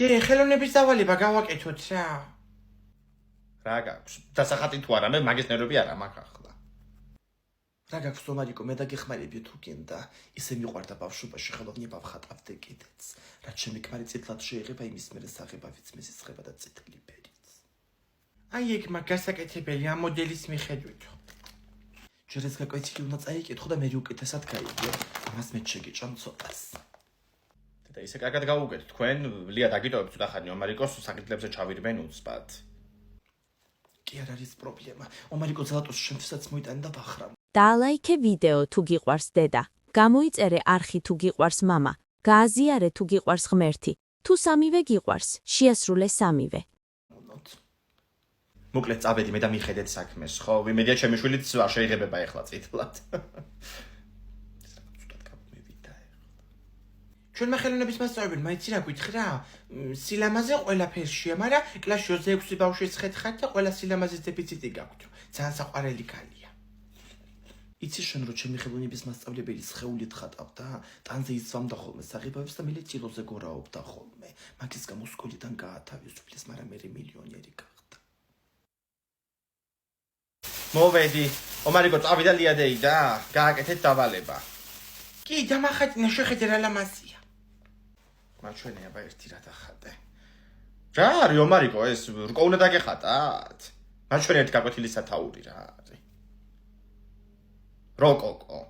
დი, ხელოვნების დავალება გავაკეთოთ რა. რა გაქვს? დასახატი თუ არა, მე მაგის ნერვები არა მაქვს ახლა. რა გაქვს ომარიკო, მე დაგეხმარებიო თუ გინდა. ისე მიყვარდა ბავშვობაში ხელოვნება ვხატავდე კიდეც. რაც ჩემი ქმარი წითლად შეიღება იმის მერე საღებავიც მეზისხება და წითელი ფერიც. აი ეგ მაგ გასაკეთებელი ამ მოდელის მიხედვით. ჯერ ეს გაკვეთილი უნდა წაიკითხო და მე უკეთესად გაიგიო. ამას მე შეგიჭამ ცოტას. და ისე კარგად გაუგეთ თქვენ, ლია დაგიტოვებთ ცოტა ხანი ომარიკოს საკითხებზე ჩავირბენ უცბად. კი არ არის პრობლემა. ომარიკო ზალატოს შემთხვევაც მოიტანე და ვახრამ. დაალაიქე ვიდეო თუ გიყვარს დედა. გამოიწერე არხი თუ გიყვარს მამა. გააზიარე თუ გიყვარს ღმერთი. თუ სამივე გიყვარს, შეასრულე სამივე. მოკლედ წავედი მე და მიხედეთ საქმეს, ხო? ვიმედია ჩემი შვილიც არ შეიღებება ეხლა წითლად. ჩვენმა ხელოვნების მასწავლებელმა მაინც რა გითხრა რა? სილამაზე ყველაფერშია, მაგრამ კლასში 26 ბავშვის ხეთხართ და ყველა სილამაზის დეფიციტი გაქვთ. ძალიან საყვარელი ქალია. იცი შენ რო ჩემი ხელოვნების მასწავლებელი სხეულით ხატავდა, ტანზე იცვამდა ხოლმე საღებავებს და მილე წილოზე გორაობდა ხოლმე. მაგის გამო სკოლიდან გაათავისუფლეს, მაგრამ მე მილიონერი გახდა. მოვედი, ომარიკო წავიდა ლია და გააკეთეთ დავალება. კი, დამახატინე შეხედე რა ლამაზია. მაჩვენე აბა ერთი რა დახატე. რა არის ომარიკო ეს რკო უნდა დაგეხატათ? მაჩვენე ერთი გაკვეთილი სათაური რა არის. როკოკო.